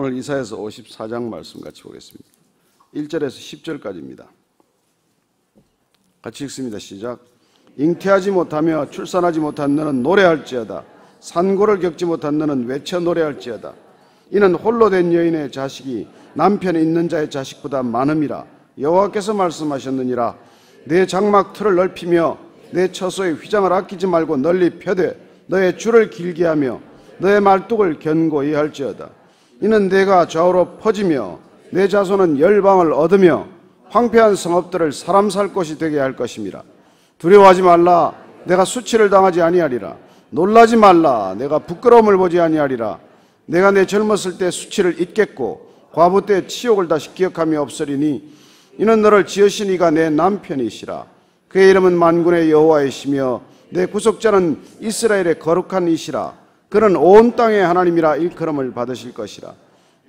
오늘 이사야서 54장 말씀 같이 보겠습니다. 1절에서 10절까지입니다. 같이 읽습니다. 시작. 잉태하지 못하며 출산하지 못한 너는 노래할지어다. 산고를 겪지 못한 너는 외쳐 노래할지어다. 이는 홀로 된 여인의 자식이 남편이 있는 자의 자식보다 많음이라. 여호와께서 말씀하셨느니라. 내 장막 틀을 넓히며 내 처소의 휘장을 아끼지 말고 널리 펴되 너의 줄을 길게 하며 너의 말뚝을 견고히 할지어다. 이는 내가 좌우로 퍼지며 내 자손은 열방을 얻으며 황폐한 성읍들을 사람 살 곳이 되게 할 것임이라. 두려워하지 말라. 내가 수치를 당하지 아니하리라. 놀라지 말라. 내가 부끄러움을 보지 아니하리라. 내가 내 젊었을 때 수치를 잊겠고 과부 때 치욕을 다시 기억함이 없으리니 이는 너를 지으신 이가 내 남편이시라. 그의 이름은 만군의 여호와이시며 내 구속자는 이스라엘의 거룩한 이시라. 그는 온 땅의 하나님이라 일컬음을 받으실 것이라.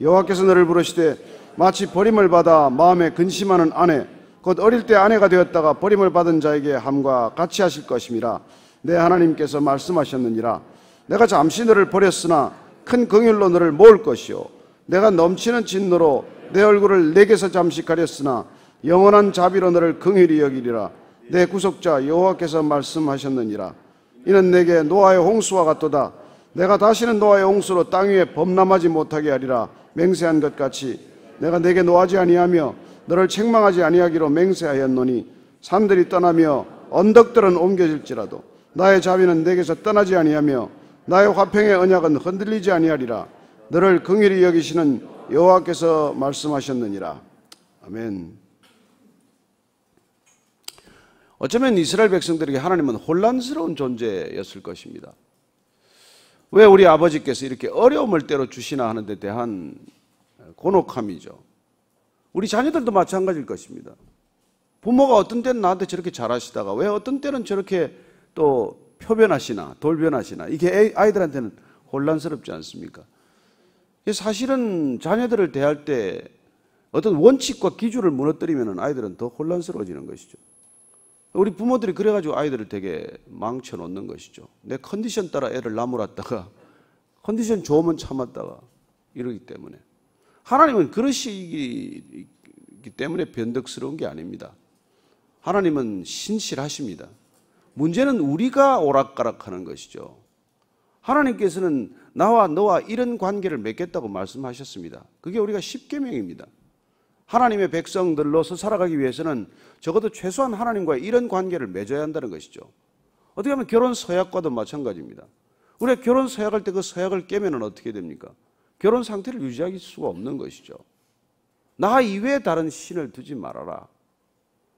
여호와께서 너를 부르시되 마치 버림을 받아 마음에 근심하는 아내 곧 어릴 때 아내가 되었다가 버림을 받은 자에게 함과 같이 하실 것임이라. 내 하나님께서 말씀하셨느니라. 내가 잠시 너를 버렸으나 큰 긍휼로 너를 모을 것이요 내가 넘치는 진노로 내 얼굴을 내게서 잠시 가렸으나 영원한 자비로 너를 긍휼히 여기리라. 내 구속자 여호와께서 말씀하셨느니라. 이는 내게 노아의 홍수와 같도다. 내가 다시는 노아의 홍수로 땅 위에 범람하지 못하게 하리라. 맹세한 것 같이 내가 내게 노하지 아니하며 너를 책망하지 아니하기로 맹세하였노니 산들이 떠나며 언덕들은 옮겨질지라도 나의 자비는 내게서 떠나지 아니하며 나의 화평의 언약은 흔들리지 아니하리라. 너를 긍휼히 여기시는 여호와께서 말씀하셨느니라. 아멘. 어쩌면 이스라엘 백성들에게 하나님은 혼란스러운 존재였을 것입니다. 왜 우리 아버지께서 이렇게 어려움을 때로 주시나 하는 데 대한 곤혹함이죠. 우리 자녀들도 마찬가지일 것입니다. 부모가 어떤 때는 나한테 저렇게 잘하시다가 왜 어떤 때는 저렇게 또 표변하시나 돌변하시나 이게 아이들한테는 혼란스럽지 않습니까? 사실은 자녀들을 대할 때 어떤 원칙과 기준을 무너뜨리면 아이들은 더 혼란스러워지는 것이죠. 우리 부모들이 그래가지고 아이들을 되게 망쳐놓는 것이죠. 내 컨디션 따라 애를 나무랐다가 컨디션 좋으면 참았다가 이러기 때문에 하나님은 그러시기 때문에 변덕스러운 게 아닙니다. 하나님은 신실하십니다. 문제는 우리가 오락가락하는 것이죠. 하나님께서는 나와 너와 이런 관계를 맺겠다고 말씀하셨습니다. 그게 우리가 십계명입니다. 하나님의 백성들로서 살아가기 위해서는 적어도 최소한 하나님과 이런 관계를 맺어야 한다는 것이죠. 어떻게 하면 결혼 서약과도 마찬가지입니다. 우리가 결혼 서약할 때 그 서약을 깨면 어떻게 됩니까? 결혼 상태를 유지할 수가 없는 것이죠. 나 이외에 다른 신을 두지 말아라.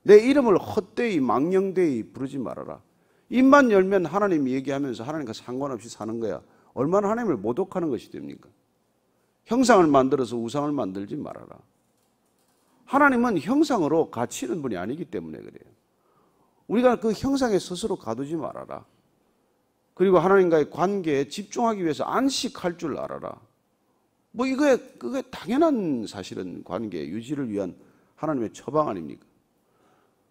내 이름을 헛되이 망령되이 부르지 말아라. 입만 열면 하나님이 얘기하면서 하나님과 상관없이 사는 거야. 얼마나 하나님을 모독하는 것이 됩니까? 형상을 만들어서 우상을 만들지 말아라. 하나님은 형상으로 갇히는 분이 아니기 때문에 그래요. 우리가 그 형상에 스스로 가두지 말아라. 그리고 하나님과의 관계에 집중하기 위해서 안식할 줄 알아라. 그게 당연한 사실은 관계 유지를 위한 하나님의 처방 아닙니까?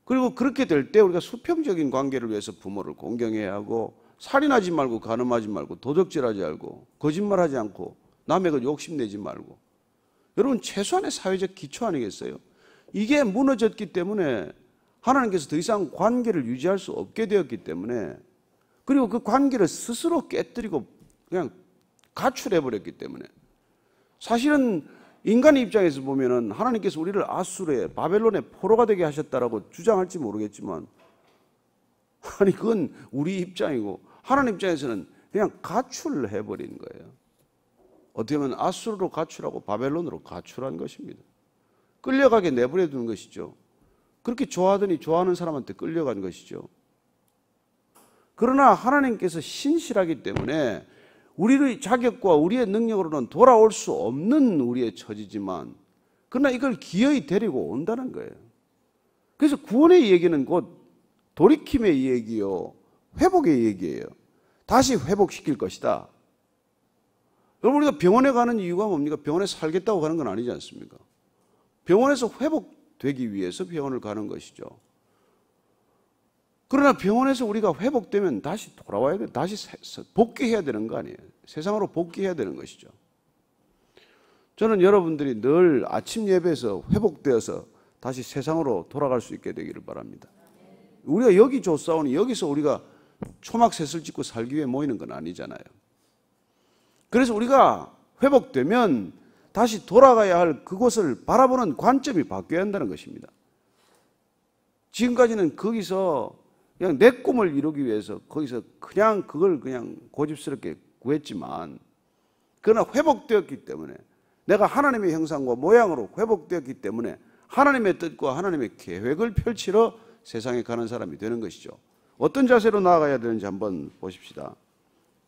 그리고 그렇게 될 때 우리가 수평적인 관계를 위해서 부모를 공경해야 하고 살인하지 말고 간음하지 말고 도적질하지 말고 거짓말하지 않고 남의 것 욕심내지 말고 여러분 최소한의 사회적 기초 아니겠어요? 이게 무너졌기 때문에 하나님께서 더 이상 관계를 유지할 수 없게 되었기 때문에 그리고 그 관계를 스스로 깨뜨리고 그냥 가출해버렸기 때문에 사실은 인간의 입장에서 보면은 하나님께서 우리를 아수르의 바벨론의 포로가 되게 하셨다라고 주장할지 모르겠지만 아니 그건 우리 입장이고 하나님 입장에서는 그냥 가출해버린 거예요. 어떻게 보면 아수르로 가출하고 바벨론으로 가출한 것입니다. 끌려가게 내버려 두는 것이죠. 그렇게 좋아하더니 좋아하는 사람한테 끌려간 것이죠. 그러나 하나님께서 신실하기 때문에 우리의 자격과 우리의 능력으로는 돌아올 수 없는 우리의 처지지만 그러나 이걸 기어이 데리고 온다는 거예요. 그래서 구원의 얘기는 곧 돌이킴의 얘기요 회복의 얘기예요. 다시 회복시킬 것이다. 여러분 우리가 병원에 가는 이유가 뭡니까? 병원에 살겠다고 가는 건 아니지 않습니까? 병원에서 회복되기 위해서 병원을 가는 것이죠. 그러나 병원에서 우리가 회복되면 다시 돌아와야 돼. 다시 복귀해야 되는 거 아니에요. 세상으로 복귀해야 되는 것이죠. 저는 여러분들이 늘 아침 예배에서 회복되어서 다시 세상으로 돌아갈 수 있게 되기를 바랍니다. 우리가 여기 조사오니 여기서 우리가 초막셋을 짓고 살기 위해 모이는 건 아니잖아요. 그래서 우리가 회복되면 다시 돌아가야 할 그곳을 바라보는 관점이 바뀌어야 한다는 것입니다. 지금까지는 거기서 그냥 내 꿈을 이루기 위해서 거기서 그냥 그걸 그냥 고집스럽게 구했지만, 그러나 회복되었기 때문에, 내가 하나님의 형상과 모양으로 회복되었기 때문에 하나님의 뜻과 하나님의 계획을 펼치러 세상에 가는 사람이 되는 것이죠. 어떤 자세로 나아가야 되는지 한번 보십시다.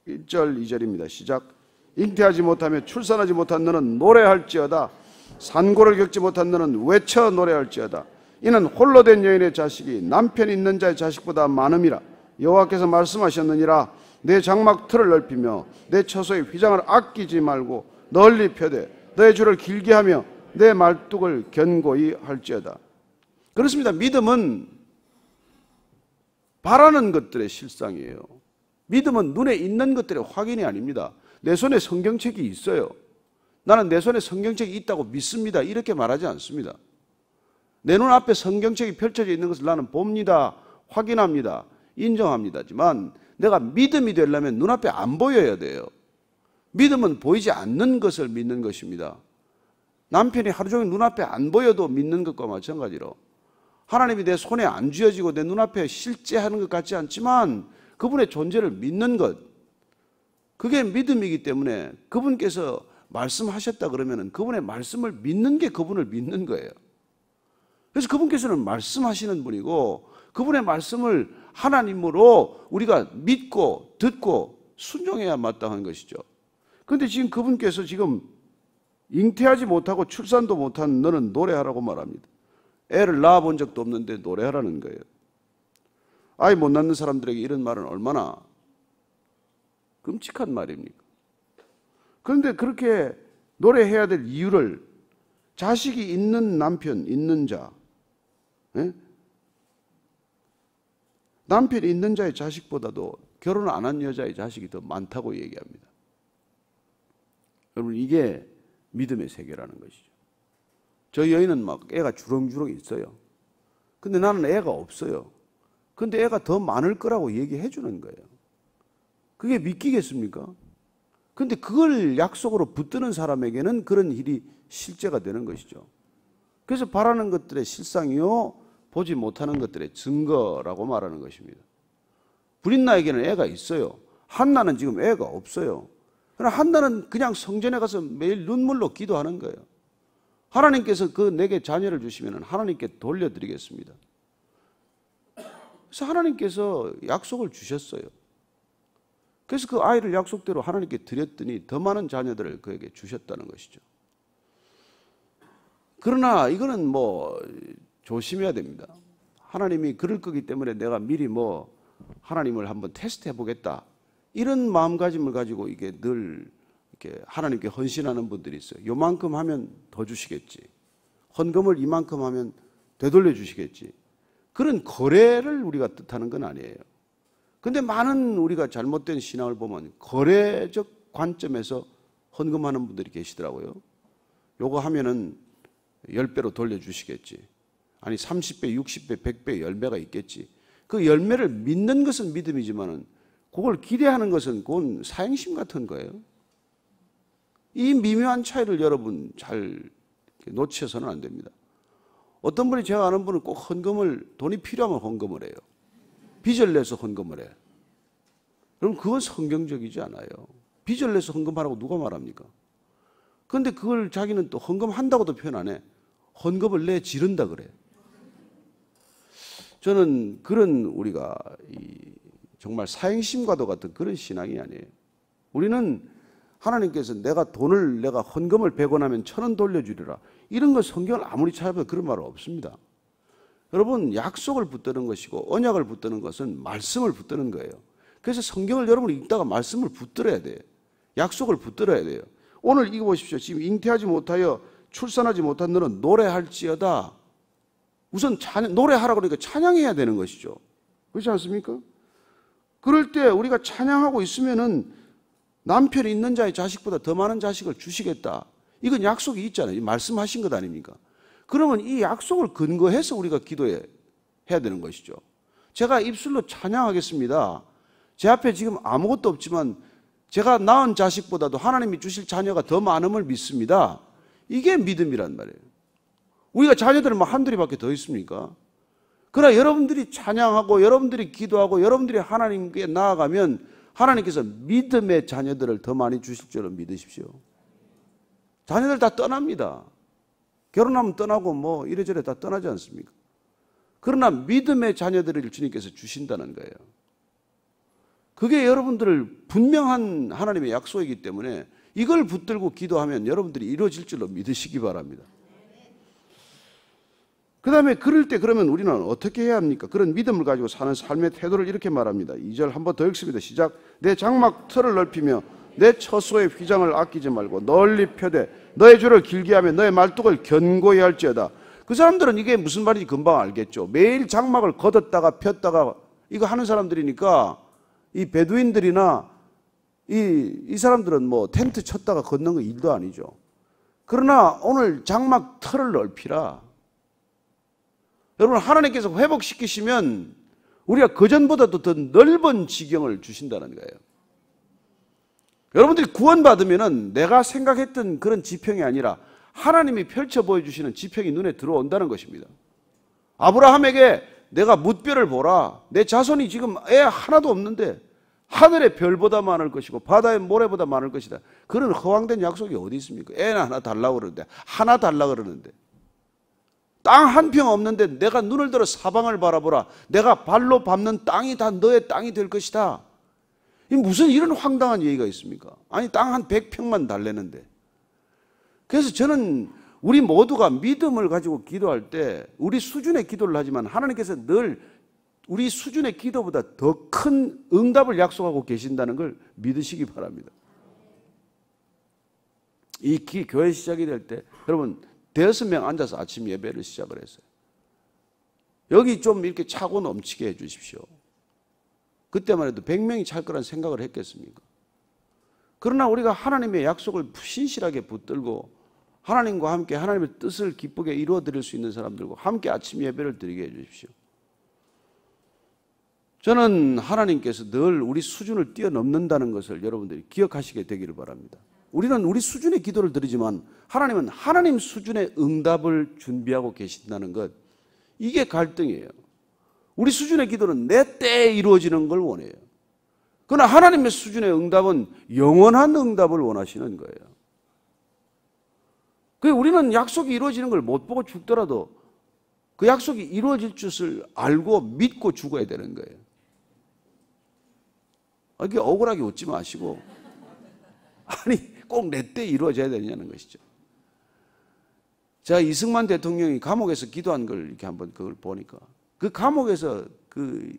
1절 2절입니다. 시작. 잉태하지 못하며 출산하지 못한 너는 노래할지어다. 산고를 겪지 못한 너는 외쳐 노래할지어다. 이는 홀로 된 여인의 자식이 남편 있는 자의 자식보다 많음이라. 여호와께서 말씀하셨느니라. 내 장막 틀을 넓히며 내 처소의 휘장을 아끼지 말고 널리 펴되 너의 줄을 길게 하며 내 말뚝을 견고히 할지어다. 그렇습니다. 믿음은 바라는 것들의 실상이에요. 믿음은 눈에 있는 것들의 확인이 아닙니다. 내 손에 성경책이 있어요. 나는 내 손에 성경책이 있다고 믿습니다. 이렇게 말하지 않습니다. 내 눈앞에 성경책이 펼쳐져 있는 것을 나는 봅니다. 확인합니다. 인정합니다지만 내가 믿음이 되려면 눈앞에 안 보여야 돼요. 믿음은 보이지 않는 것을 믿는 것입니다. 남편이 하루 종일 눈앞에 안 보여도 믿는 것과 마찬가지로 하나님이 내 손에 안 쥐어지고 내 눈앞에 실제하는 것 같지 않지만 그분의 존재를 믿는 것, 그게 믿음이기 때문에 그분께서 말씀하셨다 그러면 그분의 말씀을 믿는 게 그분을 믿는 거예요. 그래서 그분께서는 말씀하시는 분이고 그분의 말씀을 하나님으로 우리가 믿고 듣고 순종해야 마땅한 것이죠. 그런데 지금 그분께서 지금 잉태하지 못하고 출산도 못한 너는 노래하라고 말합니다. 애를 낳아본 적도 없는데 노래하라는 거예요. 아이 못 낳는 사람들에게 이런 말은 얼마나 끔찍한 말입니까? 그런데 그렇게 노래해야 될 이유를 자식이 있는 남편, 있는 자, 남편이 있는 자의 자식보다도 결혼 안 한 여자의 자식이 더 많다고 얘기합니다. 여러분, 이게 믿음의 세계라는 것이죠. 저 여인은 막 애가 주렁주렁 있어요. 근데 나는 애가 없어요. 근데 애가 더 많을 거라고 얘기해 주는 거예요. 그게 믿기겠습니까? 근데 그걸 약속으로 붙드는 사람에게는 그런 일이 실제가 되는 것이죠. 그래서 바라는 것들의 실상이요, 보지 못하는 것들의 증거라고 말하는 것입니다. 브린나에게는 애가 있어요. 한나는 지금 애가 없어요. 그러나 한나는 그냥 성전에 가서 매일 눈물로 기도하는 거예요. 하나님께서 내게 자녀를 주시면 하나님께 돌려드리겠습니다. 그래서 하나님께서 약속을 주셨어요. 그래서 그 아이를 약속대로 하나님께 드렸더니 더 많은 자녀들을 그에게 주셨다는 것이죠. 그러나 이거는 조심해야 됩니다. 하나님이 그럴 거기 때문에 내가 미리 하나님을 한번 테스트해 보겠다, 이런 마음가짐을 가지고 이게 늘 이렇게 하나님께 헌신하는 분들이 있어요. 요만큼 하면 더 주시겠지, 헌금을 이만큼 하면 되돌려 주시겠지. 그런 거래를 우리가 뜻하는 건 아니에요. 근데 많은 우리가 잘못된 신앙을 보면 거래적 관점에서 헌금하는 분들이 계시더라고요. 요거 하면은 10배로 돌려주시겠지. 아니 30배, 60배, 100배 열매가 있겠지. 그 열매를 믿는 것은 믿음이지만은 그걸 기대하는 것은 그건 사행심 같은 거예요. 이 미묘한 차이를 여러분 잘 놓쳐서는 안 됩니다. 어떤 분이, 제가 아는 분은 꼭 돈이 필요하면 헌금을 해요. 빚을 내서 헌금을 해. 그럼 그건 성경적이지 않아요. 빚을 내서 헌금하라고 누가 말합니까? 그런데 그걸 자기는 또 헌금한다고도 표현 안 해. 헌금을 내 지른다 그래. 저는 그런 우리가 정말 사행심과도 같은 그런 신앙이 아니에요. 우리는 하나님께서 내가 헌금을 100원 하면 1000원 돌려주리라, 이런 거 성경을 아무리 찾아봐도 그런 말 없습니다. 여러분, 약속을 붙드는 것이고 언약을 붙드는 것은 말씀을 붙드는 거예요. 그래서 성경을 여러분이 읽다가 말씀을 붙들어야 돼요. 약속을 붙들어야 돼요. 오늘 이거 보십시오. 지금 잉태하지 못하여 출산하지 못한 너는 노래할지어다. 우선 노래하라고 그러니까 찬양해야 되는 것이죠. 그렇지 않습니까? 그럴 때 우리가 찬양하고 있으면은 남편이 있는 자의 자식보다 더 많은 자식을 주시겠다, 이건 약속이 있잖아요. 말씀하신 것 아닙니까? 그러면 이 약속을 근거해서 우리가 기도해야 되는 것이죠. 제가 입술로 찬양하겠습니다. 제 앞에 지금 아무것도 없지만 제가 낳은 자식보다도 하나님이 주실 자녀가 더 많음을 믿습니다. 이게 믿음이란 말이에요. 우리가 자녀들은 뭐 한둘이밖에 더 있습니까? 그러나 여러분들이 찬양하고 여러분들이 기도하고 여러분들이 하나님께 나아가면 하나님께서 믿음의 자녀들을 더 많이 주실 줄로 믿으십시오. 자녀들 다 떠납니다. 결혼하면 떠나고 뭐 이래저래 다 떠나지 않습니까? 그러나 믿음의 자녀들을 주님께서 주신다는 거예요. 그게 여러분들을 분명한 하나님의 약속이기 때문에 이걸 붙들고 기도하면 여러분들이 이루어질 줄로 믿으시기 바랍니다. 그 다음에 그럴 때 그러면 우리는 어떻게 해야 합니까? 그런 믿음을 가지고 사는 삶의 태도를 이렇게 말합니다. 2절 한번 더 읽습니다. 시작. 내 장막 털을 넓히며 내 처소의 휘장을 아끼지 말고 널리 펴되 너의 줄을 길게 하며 너의 말뚝을 견고히 할지어다. 그 사람들은 이게 무슨 말인지 금방 알겠죠. 매일 장막을 걷었다가 폈다가 이거 하는 사람들이니까 이 베두인들이나 이 사람들은 뭐 텐트 쳤다가 걷는 거 일도 아니죠. 그러나 오늘 장막 털을 넓히라. 여러분 하나님께서 회복시키시면 우리가 그전보다도 더 넓은 지경을 주신다는 거예요. 여러분들이 구원받으면 내가 생각했던 그런 지평이 아니라 하나님이 펼쳐 보여주시는 지평이 눈에 들어온다는 것입니다. 아브라함에게 내가 뭇별을 보라. 내 자손이 지금 애 하나도 없는데 하늘의 별보다 많을 것이고 바다의 모래보다 많을 것이다. 그런 허황된 약속이 어디 있습니까? 애 하나 달라고 그러는데 하나 달라고 그러는데 땅 한 평 없는데 내가 눈을 들어 사방을 바라보라. 내가 발로 밟는 땅이 다 너의 땅이 될 것이다. 무슨 이런 황당한 얘기가 있습니까? 아니 땅 한 100평만 달래는데. 그래서 저는 우리 모두가 믿음을 가지고 기도할 때 우리 수준의 기도를 하지만 하나님께서 늘 우리 수준의 기도보다 더 큰 응답을 약속하고 계신다는 걸 믿으시기 바랍니다. 이 교회 시작이 될 때 여러분 5명 앉아서 아침 예배를 시작을 했어요. 여기 좀 이렇게 차고 넘치게 해 주십시오. 그때만 해도 100명이 찰 거란 생각을 했겠습니까? 그러나 우리가 하나님의 약속을 신실하게 붙들고 하나님과 함께 하나님의 뜻을 기쁘게 이루어 드릴 수 있는 사람들과 함께 아침 예배를 드리게 해 주십시오. 저는 하나님께서 늘 우리 수준을 뛰어넘는다는 것을 여러분들이 기억하시게 되기를 바랍니다. 우리는 우리 수준의 기도를 드리지만 하나님은 하나님 수준의 응답을 준비하고 계신다는 것, 이게 갈등이에요. 우리 수준의 기도는 내 때에 이루어지는 걸 원해요. 그러나 하나님의 수준의 응답은 영원한 응답을 원하시는 거예요. 그래서 우리는 약속이 이루어지는 걸 못 보고 죽더라도 그 약속이 이루어질 줄을 알고 믿고 죽어야 되는 거예요. 이렇게 억울하게 웃지 마시고 아니 꼭 내 때 이루어져야 되냐는 것이죠. 제가 이승만 대통령이 감옥에서 기도한 걸 이렇게 한번 그걸 보니까 그 감옥에서 그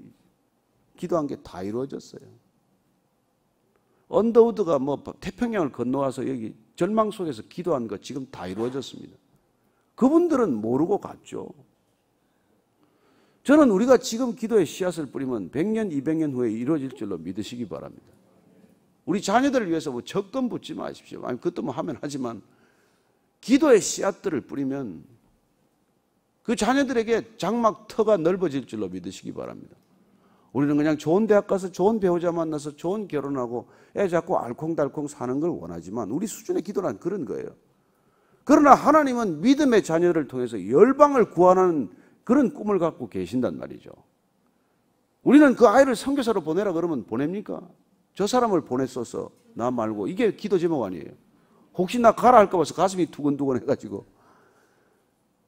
기도한 게 다 이루어졌어요. 언더우드가 뭐 태평양을 건너와서 여기 절망 속에서 기도한 거 지금 다 이루어졌습니다. 그분들은 모르고 갔죠. 저는 우리가 지금 기도의 씨앗을 뿌리면 100년, 200년 후에 이루어질 줄로 믿으시기 바랍니다. 우리 자녀들을 위해서 뭐 적금 붙지 마십시오. 아니 그것도 뭐 하면 하지만 기도의 씨앗들을 뿌리면 그 자녀들에게 장막 터가 넓어질 줄로 믿으시기 바랍니다. 우리는 그냥 좋은 대학 가서 좋은 배우자 만나서 좋은 결혼하고 애 잡고 알콩달콩 사는 걸 원하지만 우리 수준의 기도란 그런 거예요. 그러나 하나님은 믿음의 자녀를 통해서 열방을 구원하는 그런 꿈을 갖고 계신단 말이죠. 우리는 그 아이를 선교사로 보내라 그러면 보냅니까? 저 사람을 보냈어서 나 말고, 이게 기도 제목 아니에요. 혹시 나 가라 할까 봐서 가슴이 두근두근 해가지고.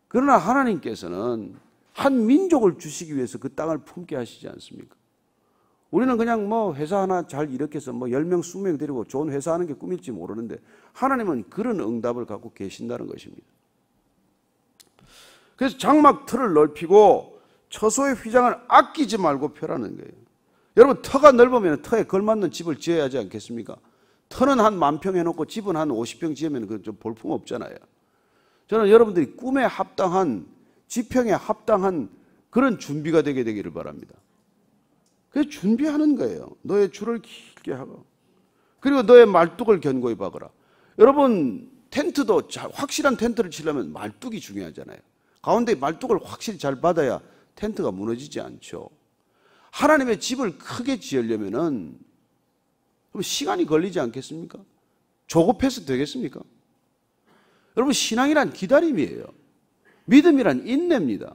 그러나 하나님께서는 한 민족을 주시기 위해서 그 땅을 품게 하시지 않습니까? 우리는 그냥 뭐 회사 하나 잘 일으켜서 뭐 10명, 20명 데리고 좋은 회사 하는 게 꿈일지 모르는데 하나님은 그런 응답을 갖고 계신다는 것입니다. 그래서 장막 틀을 넓히고 처소의 휘장을 아끼지 말고 펴라는 거예요. 여러분 터가 넓으면 터에 걸맞는 집을 지어야 하지 않겠습니까? 터는 한 10,000평 해놓고 집은 한 50평 지으면 그 좀 볼품 없잖아요. 저는 여러분들이 꿈에 합당한, 지평에 합당한 그런 준비가 되게 되기를 바랍니다. 그래서 준비하는 거예요. 너의 줄을 길게 하고 그리고 너의 말뚝을 견고히 박으라. 여러분 텐트도 확실한 텐트를 치려면 말뚝이 중요하잖아요. 가운데 말뚝을 확실히 잘 받아야 텐트가 무너지지 않죠. 하나님의 집을 크게 지으려면은 그럼 시간이 걸리지 않겠습니까? 조급해서 되겠습니까? 여러분, 신앙이란 기다림이에요. 믿음이란 인내입니다.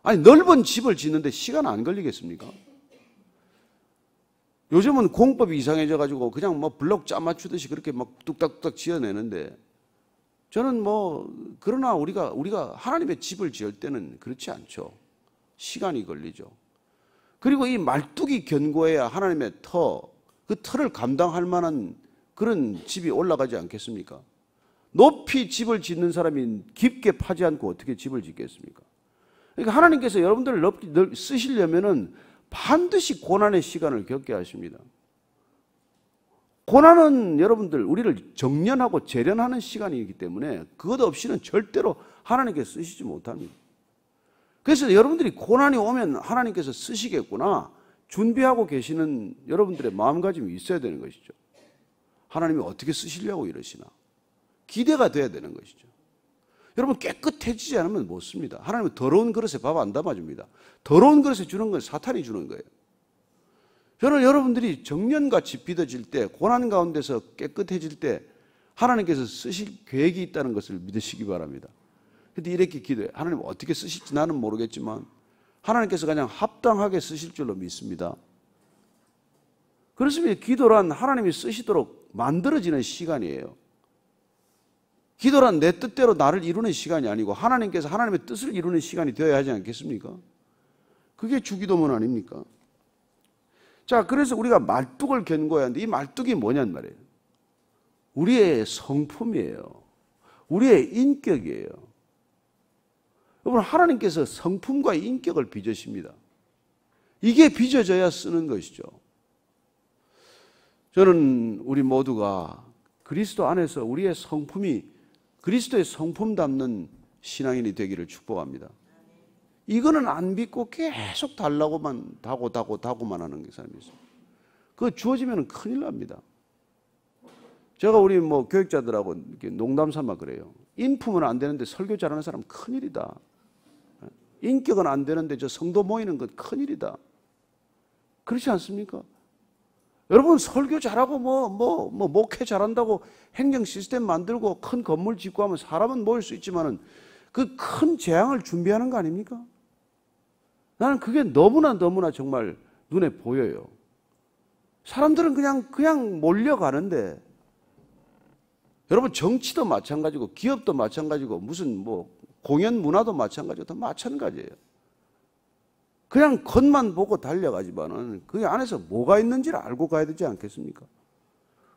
아니, 넓은 집을 짓는데 시간 안 걸리겠습니까? 요즘은 공법이 이상해져가지고 그냥 뭐 블록 짜 맞추듯이 그렇게 막 뚝딱뚝딱 지어내는데, 저는 그러나 우리가 하나님의 집을 지을 때는 그렇지 않죠. 시간이 걸리죠. 그리고 이 말뚝이 견고해야 하나님의 그 틀을 감당할 만한 그런 집이 올라가지 않겠습니까? 높이 집을 짓는 사람이 깊게 파지 않고 어떻게 집을 짓겠습니까? 그러니까 하나님께서 여러분들을 쓰시려면은 반드시 고난의 시간을 겪게 하십니다. 고난은 여러분들 우리를 정련하고 재련하는 시간이기 때문에 그것 없이는 절대로 하나님께서 쓰시지 못합니다. 그래서 여러분들이 고난이 오면 하나님께서 쓰시겠구나 준비하고 계시는 여러분들의 마음가짐이 있어야 되는 것이죠. 하나님이 어떻게 쓰시려고 이러시나 기대가 돼야 되는 것이죠. 여러분, 깨끗해지지 않으면 못 씁니다. 하나님은 더러운 그릇에 밥 안 담아줍니다. 더러운 그릇에 주는 건 사탄이 주는 거예요. 저는 여러분들이 정년같이 빚어질 때, 고난 가운데서 깨끗해질 때 하나님께서 쓰실 계획이 있다는 것을 믿으시기 바랍니다. 그런데 이렇게 기도해요. 하나님 어떻게 쓰실지 나는 모르겠지만 하나님께서 그냥 합당하게 쓰실 줄로 믿습니다. 그렇습니다. 기도란 하나님이 쓰시도록 만들어지는 시간이에요. 기도란 내 뜻대로 나를 이루는 시간이 아니고 하나님께서 하나님의 뜻을 이루는 시간이 되어야 하지 않겠습니까? 그게 주기도문 아닙니까? 자, 그래서 우리가 말뚝을 견고해야 하는데 이 말뚝이 뭐냔 말이에요. 우리의 성품이에요. 우리의 인격이에요. 여러분, 하나님께서 성품과 인격을 빚으십니다. 이게 빚어져야 쓰는 것이죠. 저는 우리 모두가 그리스도 안에서 우리의 성품이 그리스도의 성품 담는 신앙인이 되기를 축복합니다. 이거는 안 믿고 계속 달라고만 다고만 하는 사람이 있어요. 그거 주어지면 큰일 납니다. 제가 우리 교육자들하고 이렇게 농담 삼아 그래요. 인품은 안 되는데 설교 잘하는 사람 큰일이다. 인격은 안 되는데 저 성도 모이는 건 큰일이다. 그렇지 않습니까? 여러분, 설교 잘하고 목회 잘한다고 행정 시스템 만들고 큰 건물 짓고 하면 사람은 모일 수 있지만은 그 큰 재앙을 준비하는 거 아닙니까? 나는 그게 너무나 정말 눈에 보여요. 사람들은 그냥 몰려가는데, 여러분, 정치도 마찬가지고 기업도 마찬가지고 무슨 공연 문화도 마찬가지고 다 마찬가지예요. 그냥 겉만 보고 달려가지만은 그 안에서 뭐가 있는지를 알고 가야 되지 않겠습니까?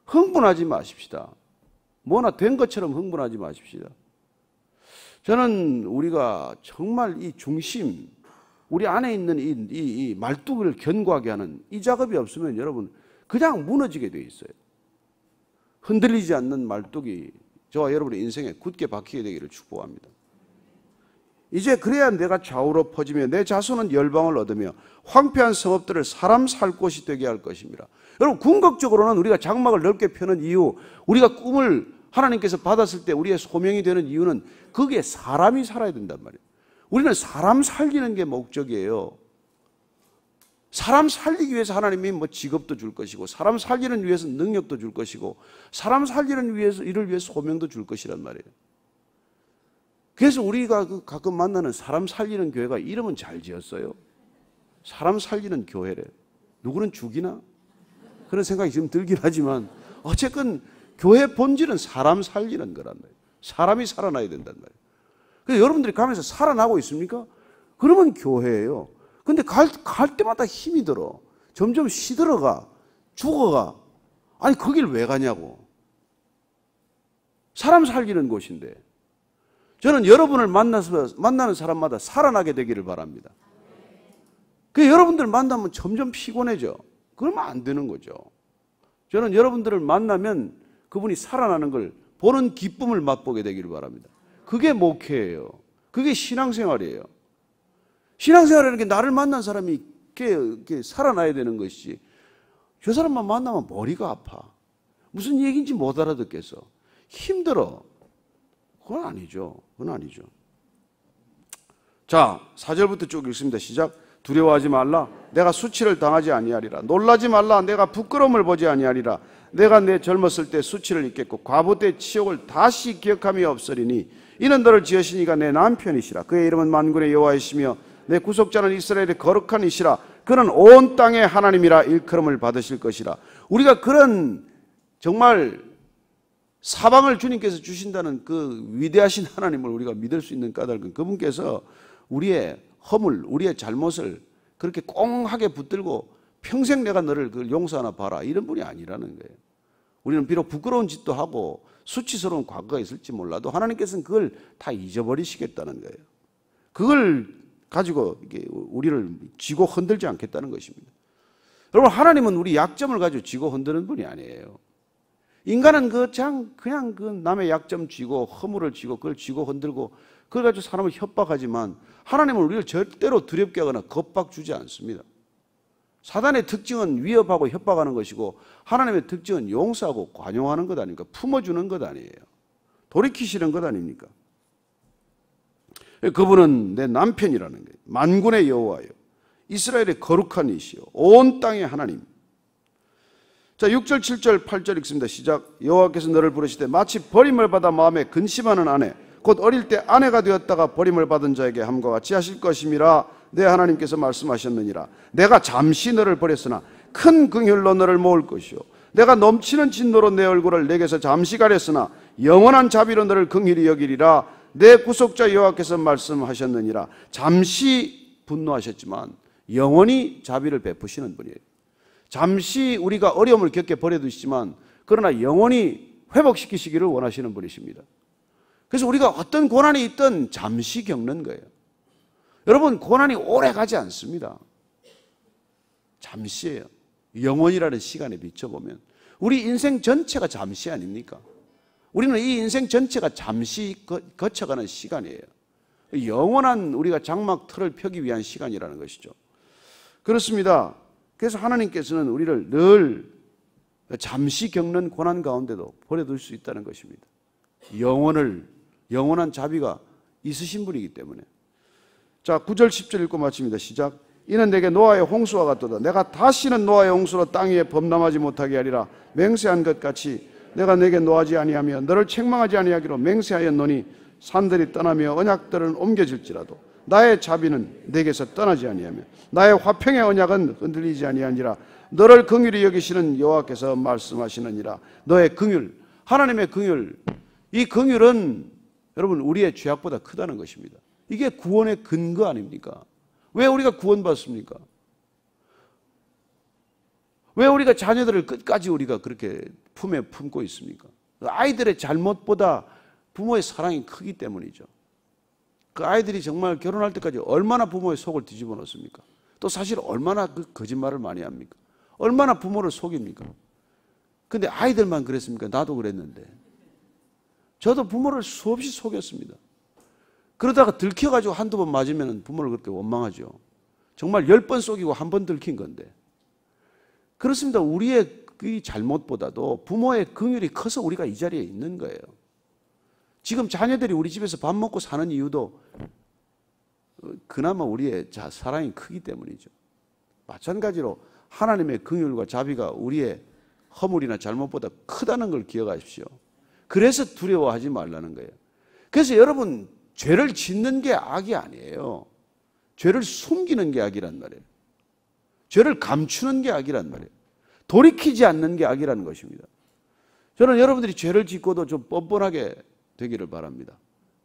흥분하지 마십시다. 뭐나 된 것처럼 흥분하지 마십시다. 저는 우리가 정말 이 중심, 우리 안에 있는 이 말뚝을 견고하게 하는 이 작업이 없으면 여러분 그냥 무너지게 돼 있어요. 흔들리지 않는 말뚝이 저와 여러분의 인생에 굳게 박히게 되기를 축복합니다. 이제 그래야 내가 좌우로 퍼지며 내 자손은 열방을 얻으며 황폐한 성읍들을 사람 살 곳이 되게 할 것입니다. 여러분, 궁극적으로는 우리가 장막을 넓게 펴는 이유, 우리가 꿈을 하나님께서 받았을 때 우리의 소명이 되는 이유는 거기에 사람이 살아야 된단 말이에요. 우리는 사람 살리는 게 목적이에요. 사람 살리기 위해서 하나님이 직업도 줄 것이고, 사람 살리는 위해서 능력도 줄 것이고, 사람 살리는 위해서 이를 위해서 소명도 줄 것이란 말이에요. 그래서 우리가 가끔 만나는 사람 살리는 교회가 이름은 잘 지었어요. 사람 살리는 교회래. 누구는 죽이나? 그런 생각이 지금 들긴 하지만 어쨌건 교회 본질은 사람 살리는 거란 말이에요. 사람이 살아나야 된단 말이에요. 그래서 여러분들이 가면서 살아나고 있습니까? 그러면 교회예요. 근데 갈 때마다 힘이 들어. 점점 시들어가. 죽어가. 아니, 거길 왜 가냐고. 사람 살리는 곳인데. 저는 여러분을 만나는 사람마다 살아나게 되기를 바랍니다. 그 여러분들 만나면 점점 피곤해져. 그러면 안 되는 거죠. 저는 여러분들을 만나면 그분이 살아나는 걸 보는 기쁨을 맛보게 되기를 바랍니다. 그게 목회예요. 그게 신앙생활이에요. 신앙생활이라는 게 나를 만난 사람이 이렇게 살아나야 되는 것이지, 저 사람만 만나면 머리가 아파. 무슨 얘기인지 못 알아듣겠어. 힘들어. 그건 아니죠. 그건 아니죠. 자, 4절부터 쭉 읽습니다. 시작. 두려워하지 말라. 내가 수치를 당하지 아니하리라. 놀라지 말라. 내가 부끄러움을 보지 아니하리라. 내가 내 젊었을 때 수치를 잊겠고 과부 때 치욕을 다시 기억함이 없으리니 이는 너를 지으신 이가 내 남편이시라. 그의 이름은 만군의 여호와이시며 내 구속자는 이스라엘의 거룩한 이시라. 그는 온 땅의 하나님이라 일컬음을 받으실 것이라. 우리가 그런 정말 사방을 주님께서 주신다는 그 위대하신 하나님을 우리가 믿을 수 있는 까닭은 그분께서 우리의 허물, 우리의 잘못을 그렇게 꽁하게 붙들고 평생 내가 너를 그걸 용서하나 봐라 이런 분이 아니라는 거예요. 우리는 비록 부끄러운 짓도 하고 수치스러운 과거가 있을지 몰라도 하나님께서는 그걸 다 잊어버리시겠다는 거예요. 그걸 가지고 우리를 쥐고 흔들지 않겠다는 것입니다. 여러분, 하나님은 우리 약점을 가지고 쥐고 흔드는 분이 아니에요. 인간은 그냥 그 남의 약점 쥐고 허물을 쥐고 그걸 쥐고 흔들고 그걸 가지고 사람을 협박하지만 하나님은 우리를 절대로 두렵게 하거나 겁박 주지 않습니다. 사단의 특징은 위협하고 협박하는 것이고 하나님의 특징은 용서하고 관용하는 것 아닙니까? 품어주는 것 아니에요. 돌이키시는 것 아닙니까? 그분은 내 남편이라는 거예요. 만군의 여호와요. 이스라엘의 거룩한 이시요. 온 땅의 하나님. 자, 6절, 7절, 8절 읽습니다. 시작. 여호와께서 너를 부르시되 마치 버림을 받아 마음에 근심하는 아내 곧 어릴 때 아내가 되었다가 버림을 받은 자에게 함과 같이 하실 것임이라. 내 하나님께서 말씀하셨느니라. 내가 잠시 너를 버렸으나 큰 긍휼로 너를 모을 것이요 내가 넘치는 진노로 내 얼굴을 내게서 잠시 가렸으나 영원한 자비로 너를 긍휼히 여기리라. 내 구속자 여호와께서 말씀하셨느니라. 잠시 분노하셨지만 영원히 자비를 베푸시는 분이에요. 잠시 우리가 어려움을 겪게 버려두시지만 그러나 영원히 회복시키시기를 원하시는 분이십니다. 그래서 우리가 어떤 고난이 있든 잠시 겪는 거예요. 여러분, 고난이 오래 가지 않습니다. 잠시예요. 영원이라는 시간에 비춰보면 우리 인생 전체가 잠시 아닙니까? 우리는 이 인생 전체가 잠시 거쳐가는 시간이에요. 영원한 우리가 장막 틀을 펴기 위한 시간이라는 것이죠. 그렇습니다. 그래서 하나님께서는 우리를 늘 잠시 겪는 고난 가운데도 버려둘 수 있다는 것입니다. 영원한 자비가 있으신 분이기 때문에. 자, 9절 10절 읽고 마칩니다. 시작. 이는 내게 노아의 홍수와 같도다. 내가 다시는 노아의 홍수로 땅 위에 범람하지 못하게 하리라. 맹세한 것 같이 내가 내게 노하지 아니하며 너를 책망하지 아니하기로 맹세하였노니 산들이 떠나며 언약들은 옮겨질지라도 나의 자비는 내게서 떠나지 아니하며 나의 화평의 언약은 흔들리지 아니하니라. 너를 긍휼히 여기시는 여호와께서 말씀하시느니라. 너의 긍휼, 하나님의 긍휼, 이 긍휼은 여러분 우리의 죄악보다 크다는 것입니다. 이게 구원의 근거 아닙니까? 왜 우리가 구원받습니까? 왜 우리가 자녀들을 끝까지 우리가 그렇게 품에 품고 있습니까? 아이들의 잘못보다 부모의 사랑이 크기 때문이죠. 그 아이들이 정말 결혼할 때까지 얼마나 부모의 속을 뒤집어 놓습니까? 또 사실 얼마나 그 거짓말을 많이 합니까? 얼마나 부모를 속입니까? 근데 아이들만 그랬습니까? 나도 그랬는데. 저도 부모를 수없이 속였습니다. 그러다가 들켜가지고 한두 번 맞으면 부모를 그렇게 원망하죠. 정말 10번 속이고 한 번 들킨 건데. 그렇습니다. 우리의 그 잘못보다도 부모의 긍휼이 커서 우리가 이 자리에 있는 거예요. 지금 자녀들이 우리 집에서 밥 먹고 사는 이유도 그나마 우리의 사랑이 크기 때문이죠. 마찬가지로 하나님의 긍휼과 자비가 우리의 허물이나 잘못보다 크다는 걸 기억하십시오. 그래서 두려워하지 말라는 거예요. 그래서 여러분, 죄를 짓는 게 악이 아니에요. 죄를 숨기는 게 악이란 말이에요. 죄를 감추는 게 악이란 말이에요. 돌이키지 않는 게 악이라는 것입니다. 저는 여러분들이 죄를 짓고도 좀 뻔뻔하게 되기를 바랍니다.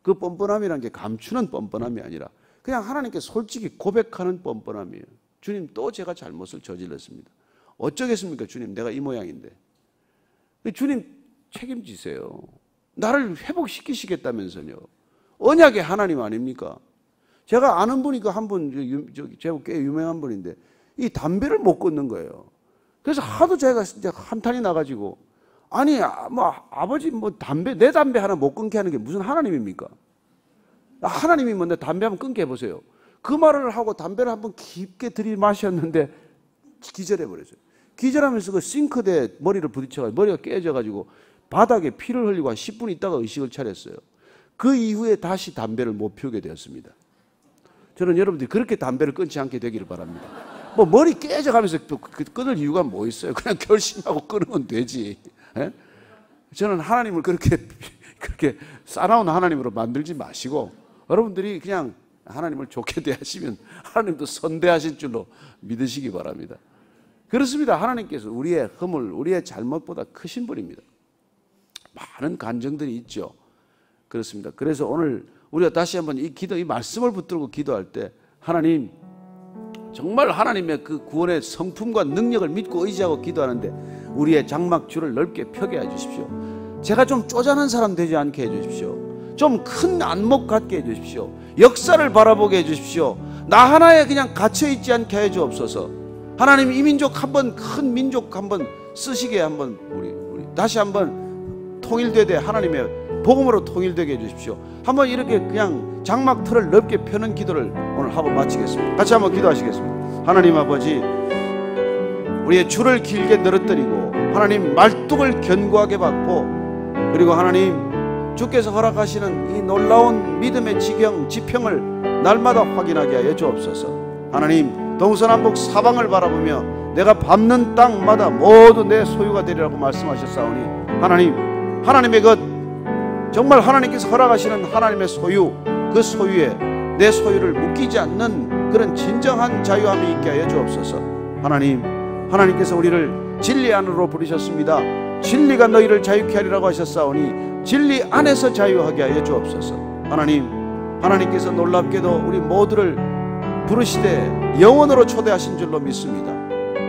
그 뻔뻔함이라는 게 감추는 뻔뻔함이 아니라 그냥 하나님께 솔직히 고백하는 뻔뻔함이에요. 주님, 또 제가 잘못을 저질렀습니다. 어쩌겠습니까? 주님, 내가 이 모양인데. 주님, 책임지세요. 나를 회복시키시겠다면서요. 언약의 하나님 아닙니까? 제가 아는 분이 그 한 분, 제가 꽤 유명한 분인데 이 담배를 못 끊는 거예요. 그래서 하도 제가 진짜 한탄이 나가지고 아니, 뭐 아버지 뭐 내 담배 하나 못 끊게 하는 게 무슨 하나님입니까? 하나님이 뭔데 담배 한번 끊게 해보세요. 그 말을 하고 담배를 한번 깊게 들이마셨는데 기절해 버렸어요. 기절하면서 그 싱크대에 머리를 부딪혀가지고 머리가 깨져가지고 바닥에 피를 흘리고 한 10분 있다가 의식을 차렸어요. 그 이후에 다시 담배를 못 피우게 되었습니다. 저는 여러분들이 그렇게 담배를 끊지 않게 되기를 바랍니다. 뭐 머리 깨져가면서 또 끊을 이유가 뭐 있어요? 그냥 결심하고 끊으면 되지. 예? 저는 하나님을 그렇게 싸나운 하나님으로 만들지 마시고 여러분들이 그냥 하나님을 좋게 대하시면 하나님도 선대하실 줄로 믿으시기 바랍니다. 그렇습니다. 하나님께서 우리의 허물, 우리의 잘못보다 크신 분입니다. 많은 간증들이 있죠. 그렇습니다. 그래서 오늘 우리가 다시 한번 이 말씀을 붙들고 기도할 때 하나님, 정말 하나님의 그 구원의 성품과 능력을 믿고 의지하고 기도하는데 우리의 장막줄을 넓게 펴게 해주십시오. 제가 좀 쪼잔한 사람 되지 않게 해주십시오. 좀 큰 안목 갖게 해주십시오. 역사를 바라보게 해주십시오. 나 하나에 그냥 갇혀있지 않게 해주옵소서. 하나님, 이 민족 한번, 큰 민족 한번 쓰시게 한번 우리 다시 한번 통일되되 하나님의 복음으로 통일되게 해주십시오. 한번 이렇게 그냥 장막 틀을 넓게 펴는 기도를 오늘 하고 마치겠습니다. 같이 한번 기도하시겠습니다. 하나님 아버지, 우리의 줄을 길게 늘어뜨리고 하나님 말뚝을 견고하게 받고, 그리고 하나님 주께서 허락하시는 이 놀라운 믿음의 지평을 날마다 확인하게 하여 주옵소서. 하나님, 동서남북 사방을 바라보며 내가 밟는 땅마다 모두 내 소유가 되리라고 말씀하셨사오니 하나님, 하나님의 것, 정말 하나님께서 허락하시는 하나님의 소유, 그 소유에 내 소유를 묶이지 않는 그런 진정한 자유함이 있게 하여 주옵소서. 하나님, 하나님께서 우리를 진리 안으로 부르셨습니다. 진리가 너희를 자유케 하리라고 하셨사오니 진리 안에서 자유하게 하여 주옵소서. 하나님, 하나님께서 놀랍게도 우리 모두를 부르시되 영원으로 초대하신 줄로 믿습니다.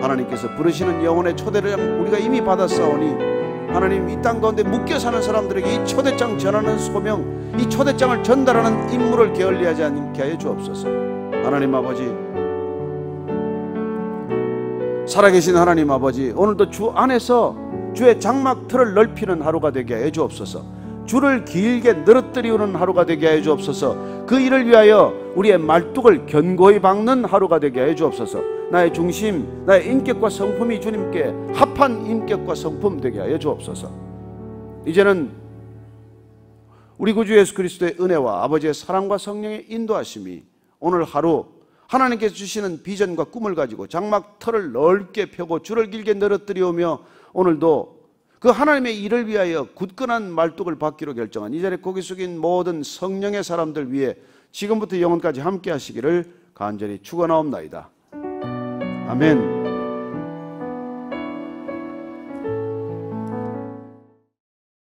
하나님께서 부르시는 영혼의 초대를 우리가 이미 받았사오니 하나님, 이 땅 가운데 묶여 사는 사람들에게 이 초대장 전하는 소명, 이 초대장을 전달하는 임무를 게을리하지 않게 하여 주옵소서. 하나님 아버지, 살아계신 하나님 아버지, 오늘도 주 안에서 주의 장막 틀을 넓히는 하루가 되게 하여 주옵소서. 줄을 길게 늘어뜨리는 하루가 되게 하여 주옵소서. 그 일을 위하여 우리의 말뚝을 견고히 박는 하루가 되게 하여 주옵소서. 나의 중심, 나의 인격과 성품이 주님께 합한 인격과 성품 되게 하여 주옵소서. 이제는 우리 구주 예수 그리스도의 은혜와 아버지의 사랑과 성령의 인도하심이 오늘 하루 하나님께서 주시는 비전과 꿈을 가지고 장막 틀을 넓게 펴고 줄을 길게 늘어뜨리오며 오늘도 그 하나님의 일을 위하여 굳건한 말뚝을 받기로 결정한 이 자리에 고개 숙인 모든 성령의 사람들 위해 지금부터 영원까지 함께 하시기를 간절히 축원하옵나이다. 아멘.